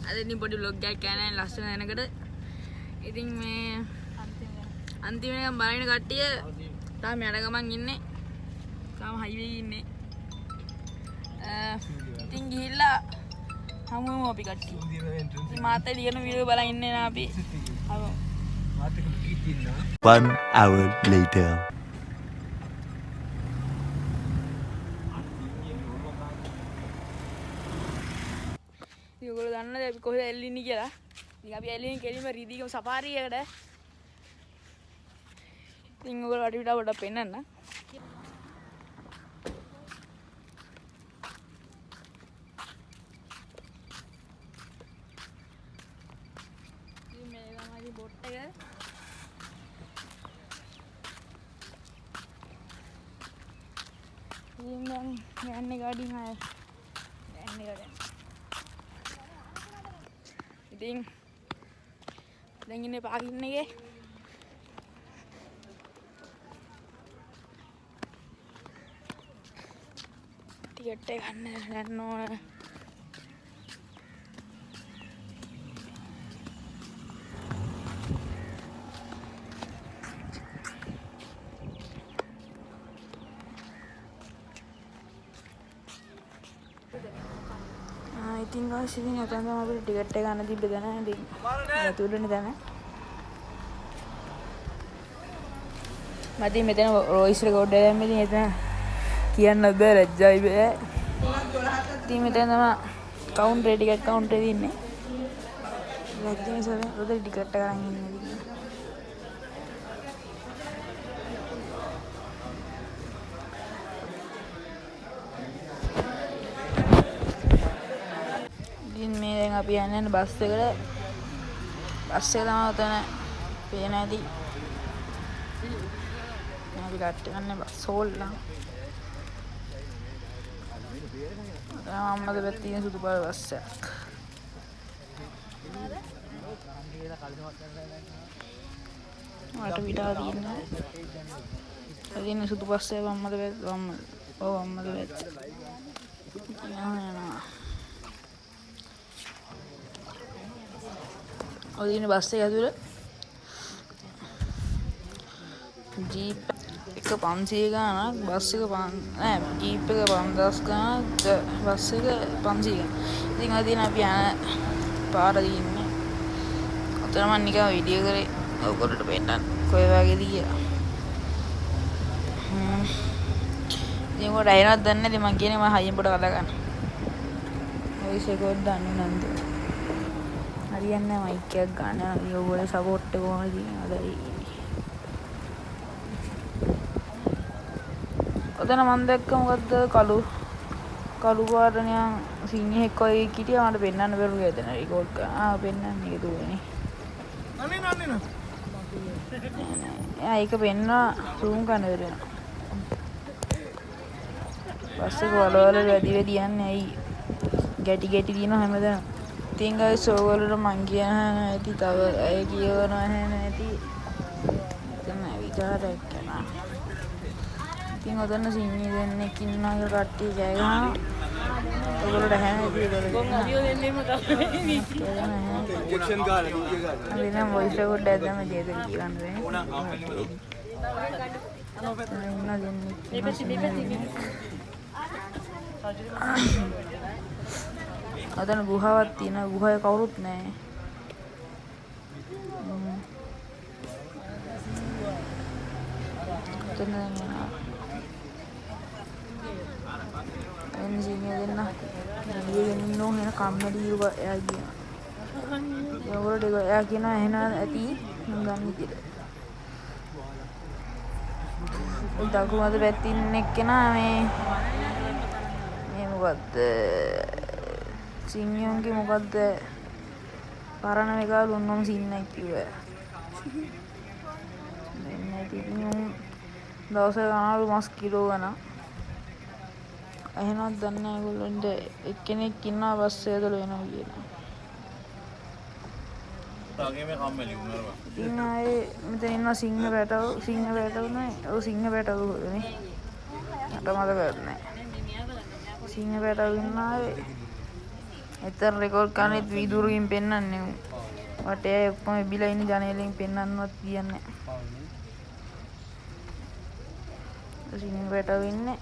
අද ඉතින් පොඩි vlog එකක් කරන්න ලස්සන වෙනකට. ඉතින් මේ අන්තිම එක බලන කට්ටිය තාම යන ගමන් ඉන්නේ. තාම හයිවේ ඉන්නේ. ඉතින් ගිහිල්ලා හමුවෙමු අපි කට්ටිය. ඉතින් මාත් එළියන වීඩියෝ බලන් ඉන්නේ නා අපි. මාත් එක කීත් ඉන්නවා. 1 hour later. ඔයගොල්ලෝ දන්නවද අපි කොහෙද එල්ලින්නේ කියලා? ඉතින් අපි එල්ලින්නේ කෙලින්ම රිදීගම සෆාරි එකට. ඉතින් ඔයගොල්ලෝ වටපිටාව පොඩ්ඩක් පෙන්නන්න. ඉතින් මේ තමයි බොට් එක. ඉතින් මම යන්නේ ගාඩින් ආයේ. යන්නේ ගාඩින්. ඉතින් දැන් ඉන්නේ පාකින් එකේ. ටිකට් එක ගන්න යන්න ඕන. ඉතින් guys ඉතින් අතන තමයි අපිට ටිකට් එක ගන්න තිබ්බ දැන. ඉතින් තුඩුනේ දැන. මදී මෙතන වොයිස් රෙකෝඩ් එක දැම්මේ. ඉතින් එතන කියන්න බෑ ලැජ්ජයි බෑ. ඉතින් මෙතන තමයි කවුන්ටරේ ටිකට් කවුන්ටරේ ඉන්නේ. ලැජ්ජයි සර් උඩ ටිකට් එක ගන්න ඉන්නේ. මේ දැන් අපි යන්නේ බස් එකට. බස් එක තමයි උතන පේන ඇති. අපි කට්ට ගන්න බස් හෝල්ලා. උතන අම්මද පැත්තේ සුදු පාට බස් එකක්. මට පිටා තියෙනවා. අදින්න සුදු බස් එක අම්මද පැත්ත අම්මද. ඔව් අම්මද පැත්ත. යනවා. ඔදින බස් එක ඇතුළේ ජීප් එක 500 ගාණක් බස් එක නෑ ජීප් එක 5000 ගාණක් බස් එක 500 ගාණක්. ඉතින් අදින අපි යන පාර දින්නේ. ඔතන මම නිකන් වීඩියෝ කරේ ඔයගොල්ලන්ට පෙන්නන්න කොයි වගේද කියලා. ඉතින් ඔයාලා ඇහෙනවද දන්නේ නැති මම කියන්නේ මම හයියෙන් පොඩ කතා කරන්න. වොයිස් රෙකෝඩ් දන්නේ නැන්ද? හරියන්නේ නැහැ මයික් එකක් ගන්න. ඔයගොල්ලෝ සපෝට් එක කොහොමද තියෙන්නේ? ඔතන මම දැක්ක මොකද්ද කළු පාට නිකන් සිංහෙක් වගේ කිටියා මට පෙන්වන්න බැරුව එතන රෙකෝඩ් කරා. පෙන්වන්නේ ඒක දුවනේ. අනේ. ඒක පෙන්වනවා zoom කරන්න බැරිනවා. පස්සේ වලවල වැඩි යන්නේ ඇයි? ගැටි තියෙනවා හැමදාම. ඉතින් guys ඔයගොල්ලෝ මං කියන ඇති තව අය කියවනවා නැති එතන විකාරයක් කරනවා. ඉතින් ඔතන සිංහි දෙන්නෙක් ඉන්නවා කියලා කට්ටිය ජය ගහනවා. ඔයගොල්ලෝට හැම විදිහකට මොදියෝ දෙන්නෙම තමයි ඉන්ජෙක්ෂන් ගාලා අපි නම් වොයිස් රෙකෝඩ් එකක් දැම්ම ජයද කියන්න බෑ. අතන ගුහාවක් තියෙනවා. ගුහාවේ කවුරුත් නැහැ. අතන එන්ජිනියර් දෙන්න ගියගෙන නෝ එන කම්මැලි එයා කියනවා. ඒගොල්ලෝ එයා කියනවා එහෙනම් ඇති මම ගන්න කියලා. දකුණු පැත්තේ ඉන්න එක්කෙනා මේ මොකද්ද සිංහයන්ගේ මොකද්ද පරණ එකවලු උන්නම සින්නක් කිව්වා. මෙන්න ඉතින් දවස් ගානවලු මස් කිලෝ ගණන්. එහෙනම් දන්නේ නැහැ ඒගොල්ලන්ට එක්කෙනෙක් ඉන්නවා බස් එක ඇතුළේ වෙනවා කියලා. තාගේ මේ කම්මැලි වුණා. ඉතින් ආයේ මෙතන ඉන්න සිංහ පැටව නෑ. ඔව් සිංහ පැටව නේ. මට මතක නැහැ. සිංහ පැටව ඉන්නා එතන රෙකෝඩ් කරන්නේ වීදුරුවෙන් පෙන්වන්නේ. වටේ ඔක්කොම එබිලා ඉන්නේ ජනේලෙන් පෙන්වන්නවත් කියන්නේ. සිනින් වැටව ඉන්නේ.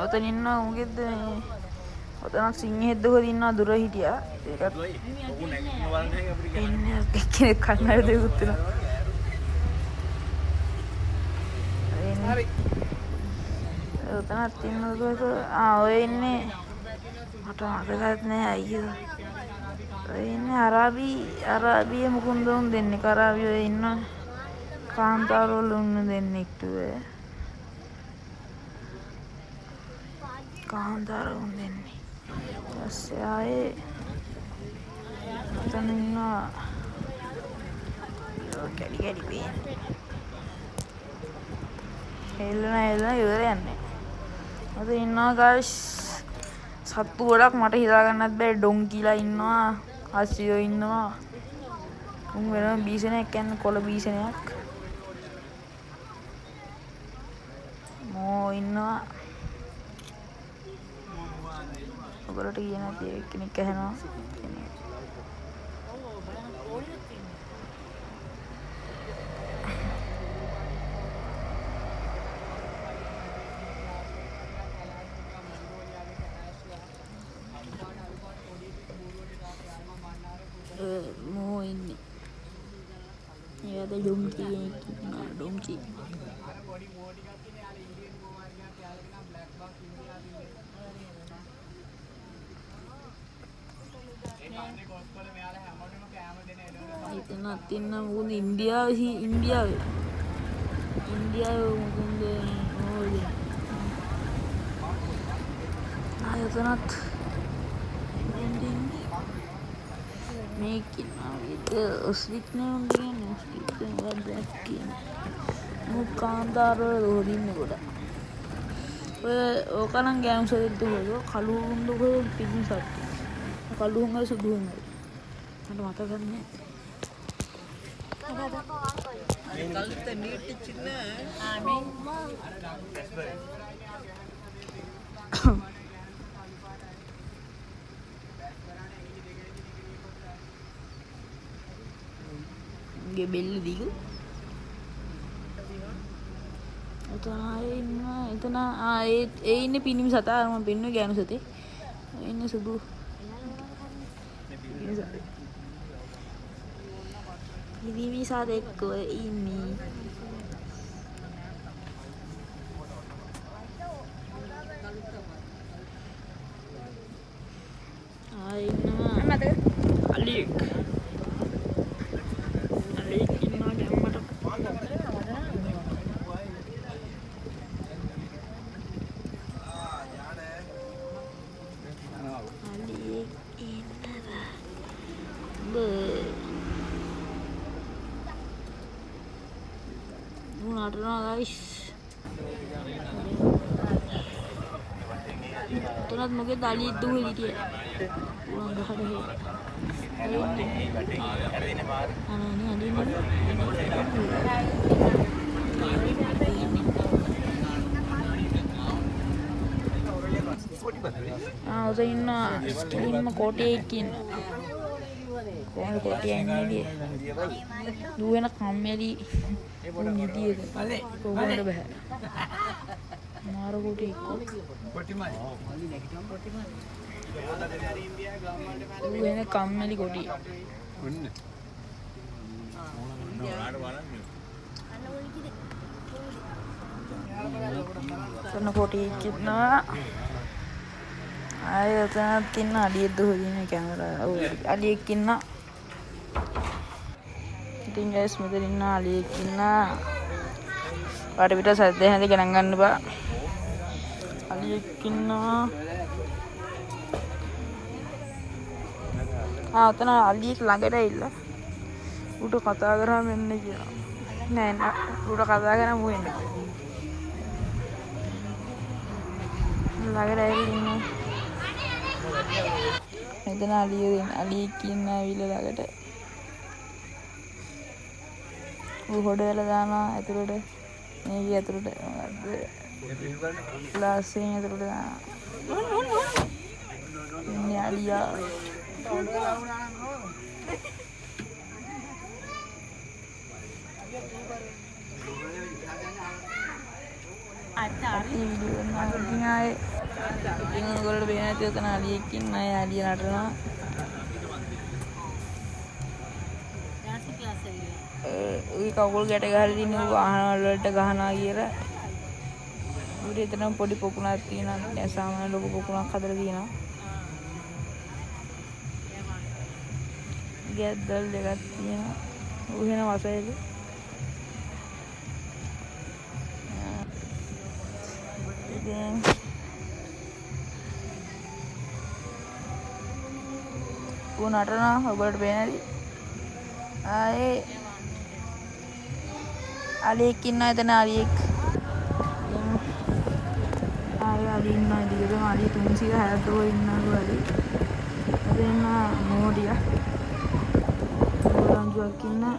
ඔතන ඉන්න උගෙද්ද මේ ඔතන සිංහෙද්ද හොද ඉන්නවා දුර හිටියා. ඒකත් ඉන්නේ කෙනෙක් කන්නර දෙවුත් වෙනවා. හරි. ඔතනත් ඉන්නකොට ඔය ඉන්නේ මට මතකත් නෑ අයියෝ. ඔය ඉන්නේ අරාබියේ මුකුන්දුන් දෙන්නේ කරාබි ඔය ඉන්න කාන්තාරවල උන්න දෙන්නෙක් තුවේ. කාන්තාරවල දෙන්නේ. ඊපස්සේ ආයේ ඔතන ඉන්නවා කැඩි පේන්නේ. එල්ලන ඉවර යන්නේ. අද ඉන්නවා ගයිස් සත්තු ගොඩක් මට හිතා ගන්නත් බැහැ. ඩොන්කිලා ඉන්නවා, හස්සියෝ ඉන්නවා. උන් වෙනම බීසනයක් කියන්නේ කොළ බීසනයක්. මෝ ඉන්නවා. ඔබලට කියන දේ කෙනෙක් ඇහෙනවා. මෝ ඉන්නේ. ඒකද ඩොන්කි. එතනත් ඉන්න මොකද ඉන්දියාවේ මොකද ඕද එතනත් මේක ඔස්ලික් කාන්තාරවල දෝදින්නේ ගොඩක්. ඔය ඕකනම් ගෑනු සතෙක්ද හොයෝ කළු හුඟ හොයෝ පිටින් සත්තු. කළු හුඟ සුදු හුඟ. මට මතක නැහැ. ගේ බෙල්ල දිගු. එතන ඒ ඉන්නේ පිනිමි සතා. මම පෙන්නුවේ ගෑනු සතේ. ඉන්නේ සුදු. පිනිමි සතෙක් ඔය ඉන්නේ. ඉන්නවා අලියෙක්. Tunat mungkin tali itu dia. Uang gak ada. Ini. Udah ini sekilim kote ikin. Kau kote ini dia. Dua nak kamera ini dia. Kau ada bah. Maro kote ikut. Dua nak kamera kote. Karena kote ikut na. Ayo tanah tina dia tu ini kamera. Ali kina. Tinggal sebenarnya ali kina. Pada kita saat ini nanti kenangan pak. Ali kina. Tanah ali lagi dah illa. Udah kata agar kami ini kira. Nah, udah kata agar kami ini. Lagi dah ini. මෙතන අලිය කියන ඇවිල්ලා ළඟට ඌ හොඩ වල දානවා ඇතුළට මේක ඇතුළට මොකද්ද ප්ලාස්ටික් ඇතුළට දානවා ini Alia video nanti ay tinggal gue lebih nanti tuh nalikin naya Alia nada කවුල් ගැට ගහලා තියෙන වාහන වලට ගහනවා කියලා. උඩ එතනම පොඩි පොකුණක් තියෙනවා. දැන් සාමාන්‍ය ලොකු පොකුණක් හදලා තියෙනවා. ගැද්දල් දෙකක් තියෙනවා. උහෙන වසයේද. ඉතින් උනටන ඔබට පේනදී ආයේ Alik inna itu Alik, Ali inna itu juga Ali tungsi lah ada dua inna dua Alik, ada inna mau dia, orang jual kinna,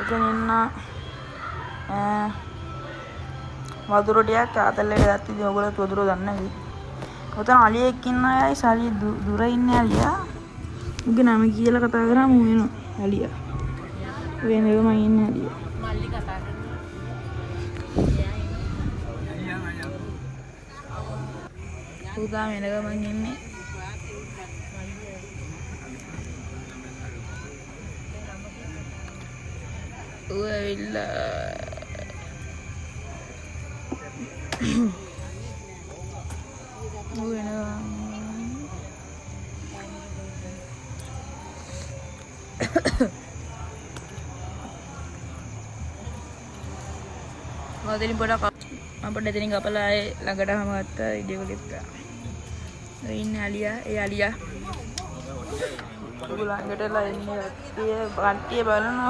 itu inna වතුර ටිකක් ආතල්ලේට ගත්ත ඉතින් ඔයගොල්ලෝ වතුර දන්නේ නැති. ඔතන අලියෙක් ඉන්න අයයි සාලිය දුර ඉන්නේ අලියා. උගේ නම කියලා කතා කරාම ඌ එනවා අලියා. වෙනම ඉන්නේ අලියා. මල්ලි කතා කරනවා. ඌ තාම එන ගමන් ඉන්නේ. ඌ ඇවිල්ලා Waktu ini pada apa dari ini kapal ay langgar dah mata video klip ta. Ini Alia. Bulan kita lah ini kati balana.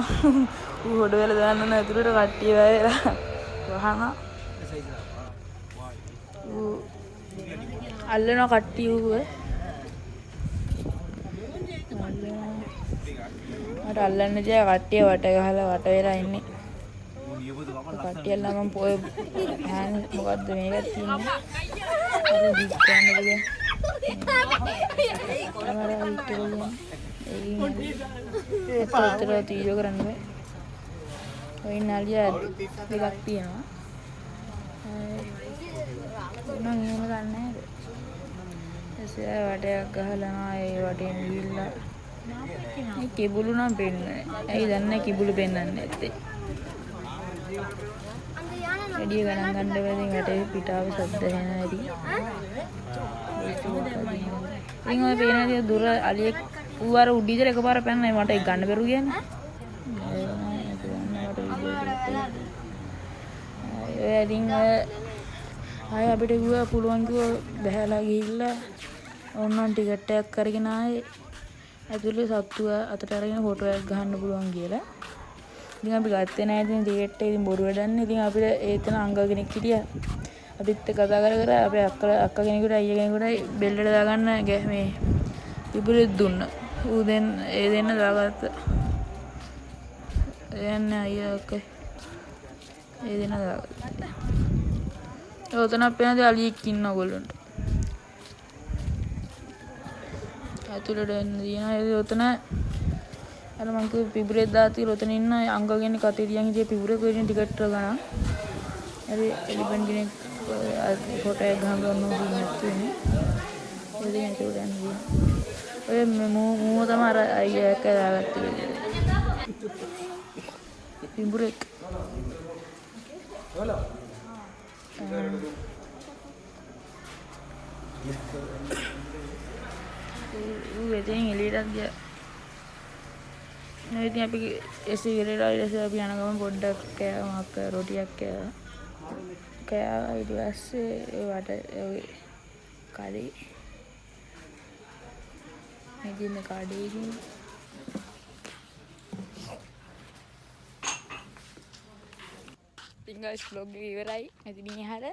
Udah bela dah nana itu udah kati bela. Wahana. අල්ලන කට්ටිය ඌ මට අල්ලන්න තියා කට්ටිය වට ගහලා වට වෙලා ඉන්නේ කට්ටිය ළම පොය මොකද්ද මේකක් තියෙන්නේ අර දික්කන්න ඒක පතර තීජෝ කරන්න බෑ ඔය නාලිය දෙකක් තියෙනවා නං එහෙම ගන්න නෑද එසේ වටයක් ගහලා ඒ වටෙන් ගිහිල්ලා මේ කිබුළු නම් පෙන්නේ ඇයි දන්නේ කිබුළු පෙන්නන්නේ නැත්තේ එඩිය ගණන් ගන්න බැරින් වැටේ පිටාව සද්ද එන හැටි ඉතින් ඔය පේනදී දුර අලියෙක් ඌ අර උඩිදල එකපාර පැනනයි මට ඒක ගන්න බැරුව කියන්නේ ඔය ඉතින් ආය අපිට ගියා පුළුවන් කිව්ව බහැලා ගිහිල්ලා ඕනනම් ටිකට් එකක් අරගෙන ආයේ ඇතුලේ සත්තුව අතට අරගෙන ෆොටෝ එකක් ගහන්න පුළුවන් කියලා. ඉතින් අපි ගත්තේ නැහැ ඉතින් ටිකට් එක ඉතින් බොරු වැඩන්නේ. ඉතින් අපිට ඒතන අංග කෙනෙක් හිටියා. අපිත් කතා කර අපේ අක්කා කෙනෙකුට අයියා කෙනෙකුට බෙල්ලට දාගන්න මේ පිපුරෙත් දුන්නා. ඌ ඒ දෙන්න දාගත්තා. එයන්නේ අයියා අක්කා. ඒ දෙන්න දාගත්තා. ඔතන අපේනදී අලියෙක් ඉන්න ඕගොල්ලන්ට. ඇතුළට එන්න දිනවා. ඒ ඔතන අර මං කිව්ව පිපුරෙක් දාති ඔතන ඉන්න අංග කෙනෙක් අතේ තියන් හිටියේ පිපුරේ කොහෙන් ටිකට් ගන්න. හරි එලිපන් කෙනෙක් ෆොටෝ එක ගහන්න ඕන දුන්නේ. එළියෙන් ඇතුළට යන්න දිනවා. ඔය මූව තමයි අර අයියා එක්ක දාගත්තේ. පිපුරෙක්. හලෝ වෙතින් එළියට ගියා. ඉතින් අපි එසේ ඉරලා ඉතින් අපි යන ගමන් පොඩ්ඩක් කෑමක් රොටියක් කෑවා. ඊට පස්සේ ඒ වට කඩේ ඉතින් කඩේකින් ඉතින් guys vlog එක ඉවරයි. ඉතින් එහාට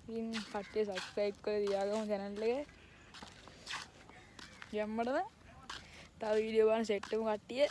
ඉතින් කට්ටිය subscribe කරලා තියාගමු channel එක. ගැම්මටද තව වීඩියෝ බලන්න සෙට් එකම කට්ටිය